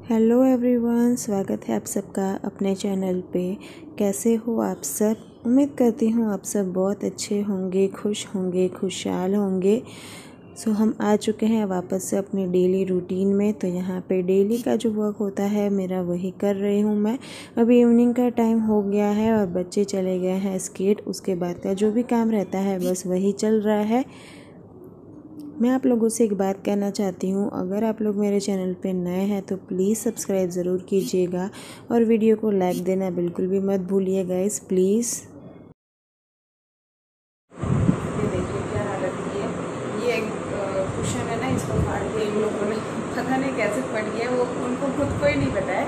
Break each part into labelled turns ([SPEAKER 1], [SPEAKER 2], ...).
[SPEAKER 1] Hello everyone, स्वागत है आप सबका अपने चैनल पे। कैसे हो आप सब? उम्मीद करती हूँ आप सब बहुत अच्छे होंगे, खुश होंगे, खुशहाल होंगे। हम आ चुके हैं वापस से अपने डेली रूटीन में। तो यहाँ पे डेली का जो वर्क होता है मेरा वही कर रही हूँ मैं। अभी इवनिंग का टाइम हो गया है और बच्चे चले गए हैं स्केट। उसके बाद का जो भी काम रहता है बस वही चल रहा है। मैं आप लोगों से एक बात कहना चाहती हूँ, अगर आप लोग मेरे चैनल पे नए हैं तो प्लीज़ सब्सक्राइब ज़रूर कीजिएगा और वीडियो को लाइक देना बिल्कुल भी मत भूलिए गाइस, प्लीज़। ये देखिए क्या हालत की है। ये कुशन है ना, इसको फाड़ के इन लोगों ने पता नहीं कैसे फट गया, वो उनको खुद को ही नहीं पता है।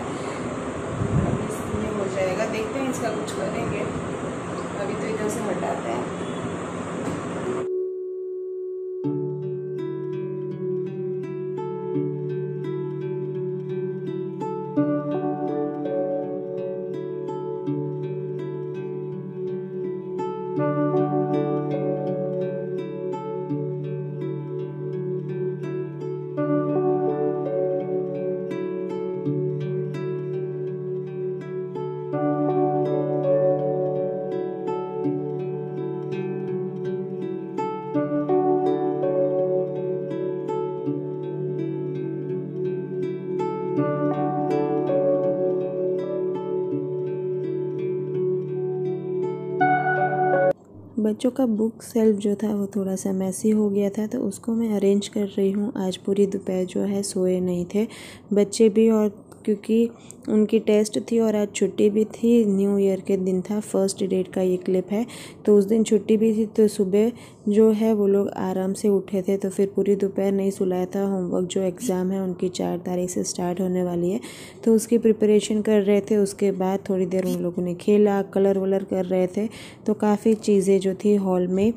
[SPEAKER 1] अभी इसमें हो जाएगा, देखते हैं इसका कुछ करेंगे। अभी तो इधर से हटाते हैं। बच्चों का बुक सेल्फ जो था वो थोड़ा सा मैसी हो गया था, तो उसको मैं अरेंज कर रही हूँ। आज पूरी दोपहर जो है सोए नहीं थे बच्चे भी, और क्योंकि उनकी टेस्ट थी और आज छुट्टी भी थी। न्यू ईयर के दिन था, फर्स्ट डेट का ये क्लिप है, तो उस दिन छुट्टी भी थी। तो सुबह जो है वो लोग आराम से उठे थे, तो फिर पूरी दोपहर नहीं सुलाया था। होमवर्क जो एग्ज़ाम है उनकी 4 तारीख से स्टार्ट होने वाली है, तो उसकी प्रिपरेशन कर रहे थे। उसके बाद थोड़ी देर उन लोगों ने खेला, कलर वलर कर रहे थे। तो काफ़ी चीज़ें जो थी हॉल में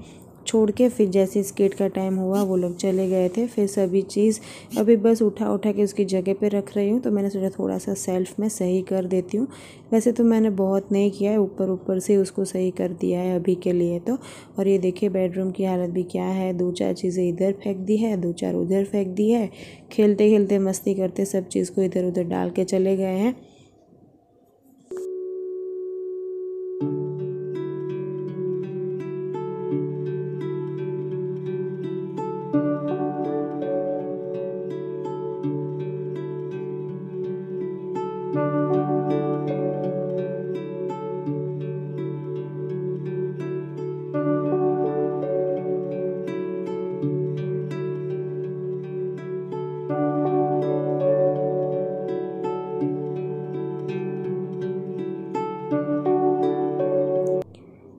[SPEAKER 1] छोड़ के फिर जैसे स्केट का टाइम हुआ वो लोग चले गए थे। फिर सभी चीज़ अभी बस उठा उठा के उसकी जगह पे रख रही हूँ। तो मैंने सोचा थोड़ा सा सेल्फ में सही कर देती हूँ। वैसे तो मैंने बहुत नहीं किया है, ऊपर ऊपर से उसको सही कर दिया है अभी के लिए तो। और ये देखिए बेडरूम की हालत भी क्या है, 2-4 चीज़ें इधर फेंक दी है, 2-4 उधर फेंक दी है। खेलते खेलते मस्ती करते सब चीज़ को इधर उधर डाल के चले गए हैं।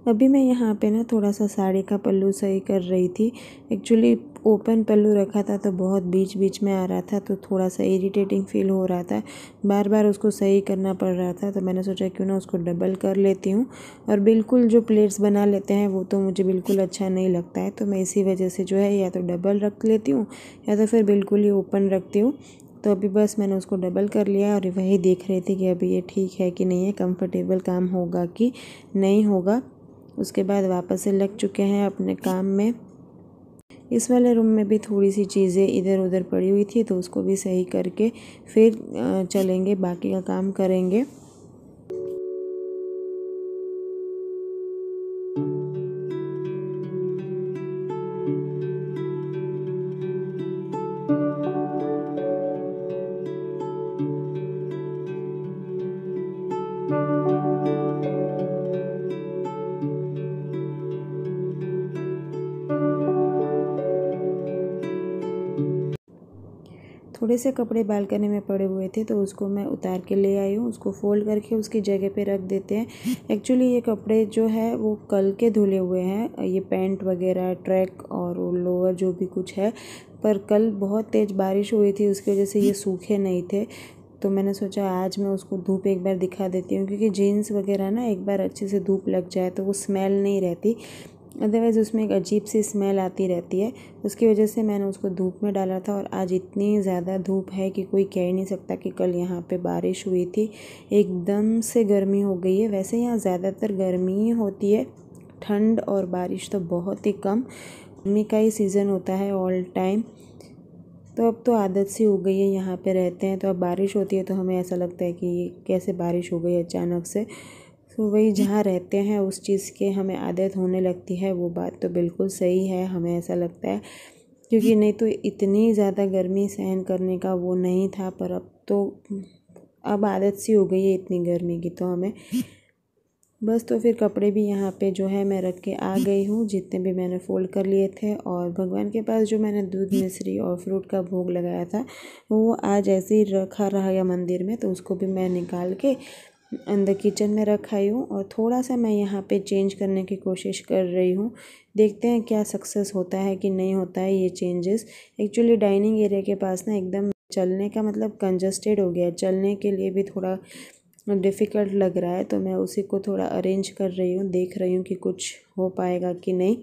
[SPEAKER 1] अभी मैं यहाँ पे ना थोड़ा सा साड़ी का पल्लू सही कर रही थी। एक्चुअली ओपन पल्लू रखा था तो बहुत बीच बीच में आ रहा था, तो थोड़ा सा इरिटेटिंग फील हो रहा था, बार बार उसको सही करना पड़ रहा था। तो मैंने सोचा क्यों ना उसको डबल कर लेती हूँ। और बिल्कुल जो प्लेट्स बना लेते हैं वो तो मुझे बिल्कुल अच्छा नहीं लगता है, तो मैं इसी वजह से जो है या तो डबल रख लेती हूँ या तो फिर बिल्कुल ही ओपन रखती हूँ। तो अभी बस मैंने उसको डबल कर लिया और वही देख रही थी कि अभी ये ठीक है कि नहीं है, कंफर्टेबल काम होगा कि नहीं होगा। उसके बाद वापस से लग चुके हैं अपने काम में। इस वाले रूम में भी थोड़ी सी चीज़ें इधर उधर पड़ी हुई थी, तो उसको भी सही करके फिर चलेंगे, बाकी का काम करेंगे। थोड़े से कपड़े बालकनी में पड़े हुए थे, तो उसको मैं उतार के ले आई हूँ। उसको फोल्ड करके उसकी जगह पे रख देते हैं। एक्चुअली ये कपड़े जो है वो कल के धुले हुए हैं, ये पैंट वगैरह, ट्रैक और लोअर जो भी कुछ है। पर कल बहुत तेज़ बारिश हुई थी, उसकी वजह से ये सूखे नहीं थे। तो मैंने सोचा आज मैं उसको धूप एक बार दिखा देती हूँ, क्योंकि जीन्स वगैरह ना एक बार अच्छे से धूप लग जाए तो वो स्मेल नहीं रहती, अदरवाइज़ उसमें एक अजीब सी स्मेल आती रहती है। उसकी वजह से मैंने उसको धूप में डाला था। और आज इतनी ज़्यादा धूप है कि कोई कह ही नहीं सकता कि कल यहाँ पे बारिश हुई थी। एकदम से गर्मी हो गई है। वैसे यहाँ ज़्यादातर गर्मी ही होती है, ठंड और बारिश तो बहुत ही कम। गर्मी का ही सीज़न होता है ऑल टाइम। तो अब तो आदत सी हो गई है, यहाँ पे रहते हैं तो अब बारिश होती है तो हमें ऐसा लगता है कि ये कैसे बारिश हो गई अचानक से। तो वही जहाँ रहते हैं उस चीज़ के हमें आदत होने लगती है, वो बात तो बिल्कुल सही है, हमें ऐसा लगता है। क्योंकि नहीं तो इतनी ज़्यादा गर्मी सहन करने का वो नहीं था, पर अब आदत सी हो गई है इतनी गर्मी की तो हमें। बस तो फिर कपड़े भी यहाँ पे जो है मैं रख के आ गई हूँ, जितने भी मैंने फ़ोल्ड कर लिए थे। और भगवान के पास जो मैंने दूध मिश्री और फ्रूट का भोग लगाया था वो आज ऐसे ही रखा रह गया मंदिर में, तो उसको भी मैं निकाल के अंदर किचन में रख आई हूँ। और थोड़ा सा मैं यहाँ पे चेंज करने की कोशिश कर रही हूँ, देखते हैं क्या सक्सेस होता है कि नहीं होता है ये चेंजेस। एक्चुअली डाइनिंग एरिया के पास ना एकदम चलने का मतलब कंजस्टेड हो गया है, चलने के लिए भी थोड़ा डिफ़िकल्ट लग रहा है, तो मैं उसी को थोड़ा अरेंज कर रही हूँ, देख रही हूँ कि कुछ हो पाएगा कि नहीं।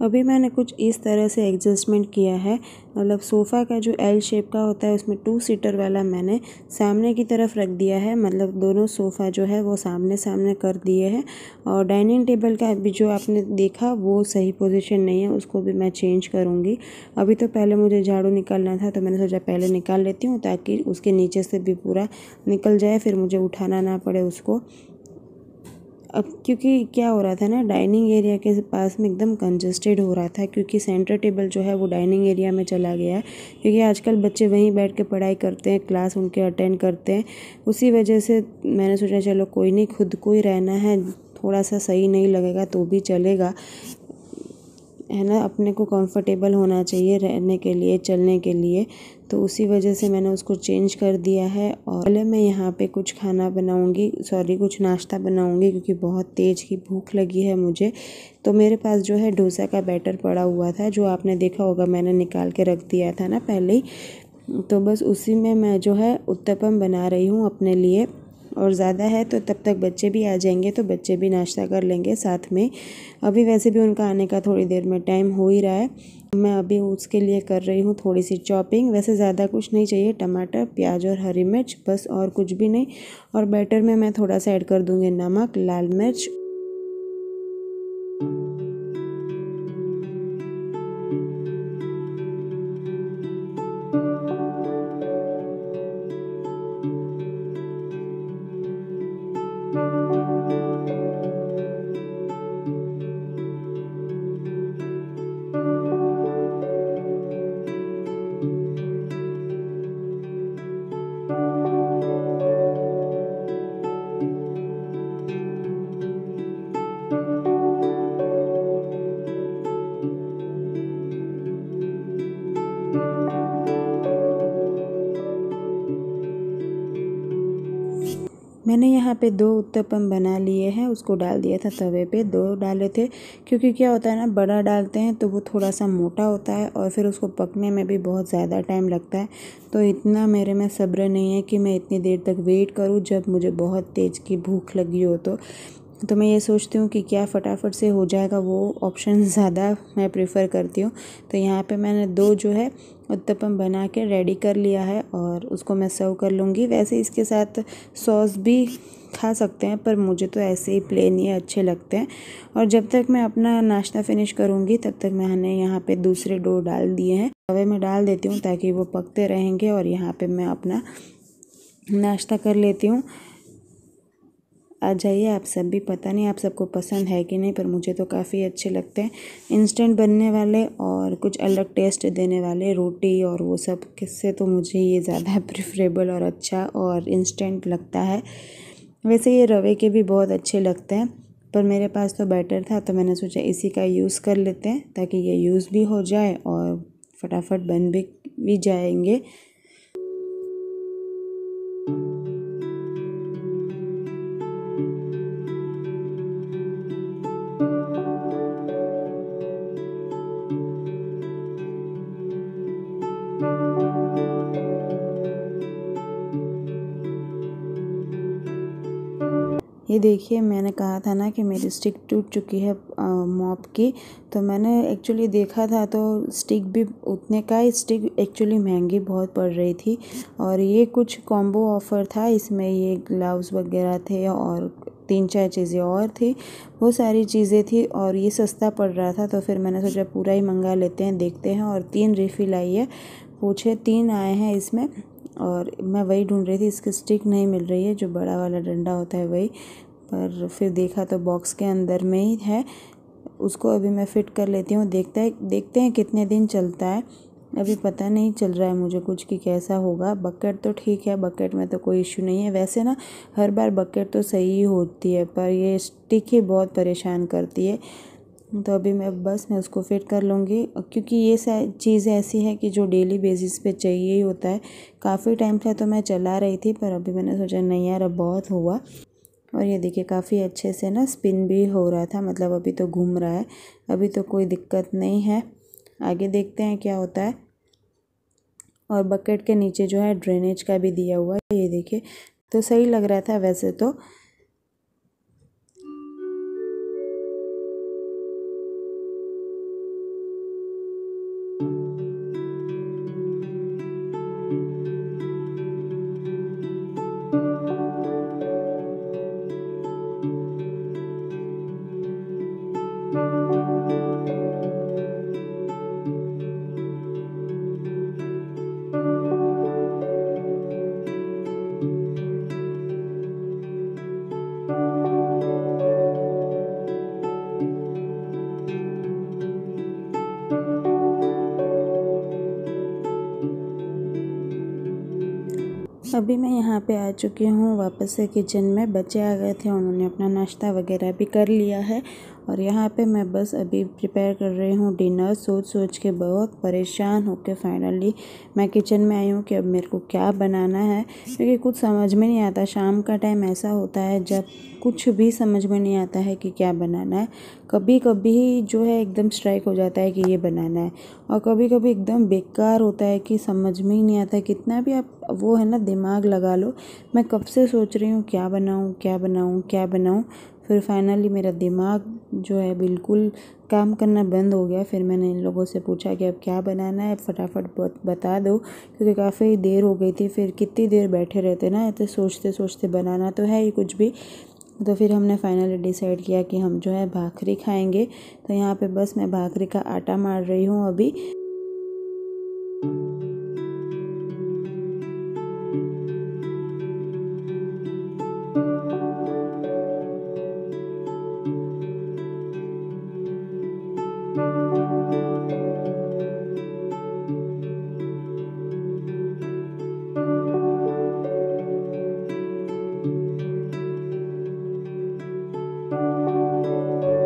[SPEAKER 1] अभी मैंने कुछ इस तरह से एडजस्टमेंट किया है, मतलब सोफ़ा का जो एल शेप का होता है उसमें 2 सीटर वाला मैंने सामने की तरफ रख दिया है, मतलब दोनों सोफ़ा जो है वो सामने सामने कर दिए हैं। और डाइनिंग टेबल का भी जो आपने देखा वो सही पोजीशन नहीं है, उसको भी मैं चेंज करूँगी। अभी तो पहले मुझे झाड़ू निकालना था तो मैंने सोचा पहले निकाल लेती हूँ ताकि उसके नीचे से भी पूरा निकल जाए, फिर मुझे उठाना ना पड़े उसको। अब क्योंकि क्या हो रहा था ना, डाइनिंग एरिया के पास में एकदम कंजस्टेड हो रहा था, क्योंकि सेंटर टेबल जो है वो डाइनिंग एरिया में चला गया है। क्योंकि आजकल बच्चे वहीं बैठ के पढ़ाई करते हैं, क्लास उनके अटेंड करते हैं, उसी वजह से मैंने सोचा चलो कोई नहीं, खुद को ही रहना है, थोड़ा सा सही नहीं लगेगा तो भी चलेगा, है ना। अपने को कंफर्टेबल होना चाहिए रहने के लिए, चलने के लिए, तो उसी वजह से मैंने उसको चेंज कर दिया है। और पहले मैं यहाँ पे कुछ खाना बनाऊँगी, कुछ नाश्ता बनाऊँगी, क्योंकि बहुत तेज़ की भूख लगी है मुझे। तो मेरे पास जो है डोसा का बैटर पड़ा हुआ था, जो आपने देखा होगा मैंने निकाल के रख दिया था ना पहले ही। तो बस उसी में मैं जो है उत्तपम बना रही हूँ अपने लिए। और ज़्यादा है तो तब तक बच्चे भी आ जाएंगे तो बच्चे भी नाश्ता कर लेंगे साथ में। अभी वैसे भी उनका आने का थोड़ी देर में टाइम हो ही रहा है। मैं अभी उसके लिए कर रही हूँ थोड़ी सी चॉपिंग, वैसे ज़्यादा कुछ नहीं चाहिए, टमाटर, प्याज और हरी मिर्च, बस, और कुछ भी नहीं। और बैटर में मैं थोड़ा सा ऐड कर दूँगी नमक, लाल मिर्च। मैंने यहाँ पे 2 उत्तपम बना लिए हैं, उसको डाल दिया था तवे पे, 2 डाले थे। क्योंकि क्या होता है ना, बड़ा डालते हैं तो वो थोड़ा सा मोटा होता है और फिर उसको पकने में भी बहुत ज़्यादा टाइम लगता है। तो इतना मेरे में सब्र नहीं है कि मैं इतनी देर तक वेट करूँ जब मुझे बहुत तेज़ की भूख लगी हो। तो मैं ये सोचती हूँ कि क्या फटाफट से हो जाएगा, वो ऑप्शन ज़्यादा मैं प्रेफर करती हूँ। तो यहाँ पे मैंने 2 जो है उत्तपम बना के रेडी कर लिया है और उसको मैं सर्व कर लूँगी। वैसे इसके साथ सॉस भी खा सकते हैं, पर मुझे तो ऐसे ही प्लेन ही अच्छे लगते हैं। और जब तक मैं अपना नाश्ता फिनिश करूँगी तब तक मैंने यहाँ पे दूसरे डो डाल दिए हैं, तवे में डाल देती हूँ ताकि वो पकते रहेंगे। और यहाँ पे मैं अपना नाश्ता कर लेती हूँ। आ जाइए आप सब भी, पता नहीं आप सबको पसंद है कि नहीं, पर मुझे तो काफ़ी अच्छे लगते हैं इंस्टेंट बनने वाले और कुछ अलग टेस्ट देने वाले रोटी और वो सब किससे, तो मुझे ये ज़्यादा प्रेफरेबल और अच्छा और इंस्टेंट लगता है। वैसे ये रवे के भी बहुत अच्छे लगते हैं, पर मेरे पास तो बैटर था तो मैंने सोचा इसी का यूज़ कर लेते हैं ताकि ये यूज़ भी हो जाए और फटाफट बन भी जाएंगे। ये देखिए, मैंने कहा था ना कि मेरी स्टिक टूट चुकी है मॉप की। तो मैंने एक्चुअली देखा था तो स्टिक भी उतने का ही, स्टिक एक्चुअली महंगी बहुत पड़ रही थी। और ये कुछ कॉम्बो ऑफ़र था, इसमें ये ग्लव्स वगैरह थे और 3-4 चीज़ें और थी, वो सारी चीज़ें थी और ये सस्ता पड़ रहा था। तो फिर मैंने सोचा पूरा ही मंगा लेते हैं, देखते हैं। और 3 रिफ़िल आई है, पूछे 3 आए हैं इसमें। और मैं वही ढूंढ रही थी, इसकी स्टिक नहीं मिल रही है, जो बड़ा वाला डंडा होता है वही। पर फिर देखा तो बॉक्स के अंदर में ही है, उसको अभी मैं फ़िट कर लेती हूँ। देखते हैं कितने दिन चलता है। अभी पता नहीं चल रहा है मुझे कुछ कि कैसा होगा। बकेट तो ठीक है, बकेट में तो कोई इश्यू नहीं है। वैसे ना हर बार बकेट तो सही ही होती है, पर ये स्टिक ही बहुत परेशान करती है। तो अभी मैं उसको फ़िट कर लूँगी, क्योंकि ये चीज़ ऐसी है कि जो डेली बेसिस पे चाहिए ही होता है। काफ़ी टाइम से तो मैं चला रही थी, पर अभी मैंने सोचा नहीं यार, अब बहुत हुआ। और ये देखिए काफ़ी अच्छे से ना स्पिन भी हो रहा था, मतलब अभी तो घूम रहा है, अभी तो कोई दिक्कत नहीं है। आगे देखते हैं क्या होता है। और बकेट के नीचे जो है ड्रेनेज का भी दिया हुआ है, ये देखिए, तो सही लग रहा था वैसे तो। अभी मैं यहाँ पे आ चुकी हूँ वापस से किचन में। बच्चे आ गए थे, उन्होंने अपना नाश्ता वगैरह भी कर लिया है। और यहाँ पे मैं बस अभी प्रिपेयर कर रही हूँ डिनर। सोच के बहुत परेशान होकर फाइनली मैं किचन में आई हूँ कि अब मेरे को क्या बनाना है, क्योंकि कुछ समझ में नहीं आता। शाम का टाइम ऐसा होता है जब कुछ भी समझ में नहीं आता है कि क्या बनाना है। कभी कभी जो है एकदम स्ट्राइक हो जाता है कि ये बनाना है, और कभी कभी एकदम बेकार होता है कि समझ में ही नहीं आता। कितना भी आप वो है ना दिमाग लगा लो, मैं कब से सोच रही हूँ क्या बनाऊँ क्या बनाऊँ क्या बनाऊँ। फिर फाइनली मेरा दिमाग जो है बिल्कुल काम करना बंद हो गया। फिर मैंने इन लोगों से पूछा कि अब क्या बनाना है, फटाफट बता दो, क्योंकि काफ़ी देर हो गई थी। फिर कितनी देर बैठे रहते ना, ऐसे सोचते सोचते बनाना तो है ही कुछ भी। तो फिर हमने फाइनली डिसाइड किया कि हम जो है भाकरी खाएंगे। तो यहाँ पे बस मैं भाकरी का आटा मार रही हूँ अभी।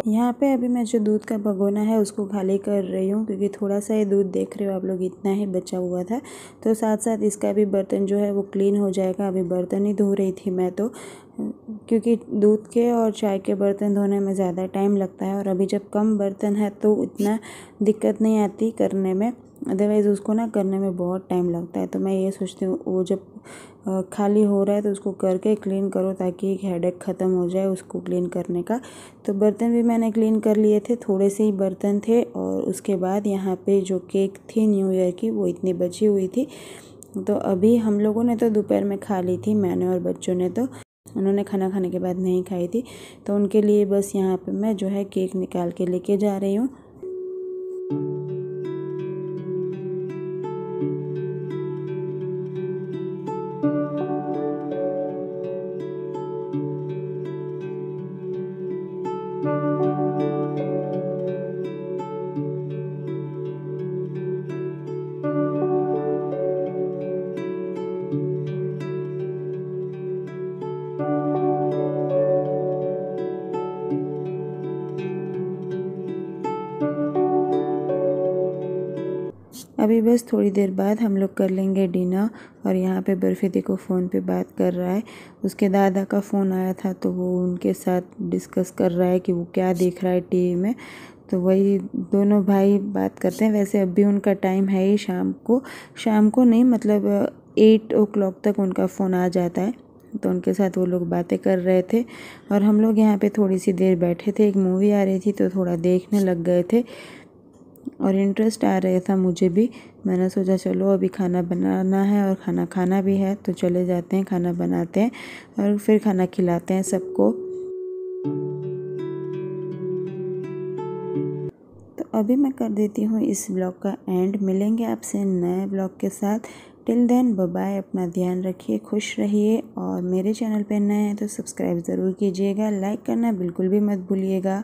[SPEAKER 1] यहाँ पे अभी मैं जो दूध का भगोना है उसको खाली कर रही हूँ, क्योंकि थोड़ा सा ही दूध देख रहे हो आप लोग, इतना ही बचा हुआ था। तो साथ साथ इसका भी बर्तन जो है वो क्लीन हो जाएगा। अभी बर्तन ही धो रही थी मैं तो, क्योंकि दूध के और चाय के बर्तन धोने में ज़्यादा टाइम लगता है। और अभी जब कम बर्तन है तो इतना दिक्कत नहीं आती करने में, अदरवाइज़ उसको ना करने में बहुत टाइम लगता है। तो मैं ये सोचती हूँ वो जब खाली हो रहा है तो उसको करके क्लीन करो, ताकि एक हेडेक ख़त्म हो जाए उसको क्लीन करने का। तो बर्तन भी मैंने क्लीन कर लिए थे, थोड़े से ही बर्तन थे। और उसके बाद यहाँ पे जो केक थी न्यू ईयर की, वो इतनी बची हुई थी। तो अभी हम लोगों ने तो दोपहर में खा ली थी, मैंने और बच्चों ने तो, उन्होंने खाना खाने के बाद नहीं खाई थी। तो उनके लिए बस यहाँ पे मैं जो है केक निकाल के लेके जा रही हूँ। अभी बस थोड़ी देर बाद हम लोग कर लेंगे डिनर। और यहाँ पे बर्फ़ी देखो फ़ोन पे बात कर रहा है। उसके दादा का फ़ोन आया था तो वो उनके साथ डिस्कस कर रहा है कि वो क्या देख रहा है टीवी में। तो वही दोनों भाई बात करते हैं। वैसे अभी उनका टाइम है ही शाम को नहीं, मतलब 8 o'clock तक उनका फ़ोन आ जाता है। तो उनके साथ वो लोग बातें कर रहे थे और हम लोग यहाँ पे थोड़ी सी देर बैठे थे। एक मूवी आ रही थी तो थोड़ा देखने लग गए थे और इंटरेस्ट आ रहा था मुझे भी। मैंने सोचा चलो अभी खाना बनाना है और खाना खाना भी है, तो चले जाते हैं, खाना बनाते हैं और फिर खाना खिलाते हैं सबको। तो अभी मैं कर देती हूँ इस ब्लॉग का एंड। मिलेंगे आपसे नए ब्लॉग के साथ। Till then bye bye. अपना ध्यान रखिए, खुश रहिए और मेरे चैनल पे नए हैं तो सब्सक्राइब ज़रूर कीजिएगा, लाइक करना बिल्कुल भी मत भूलिएगा।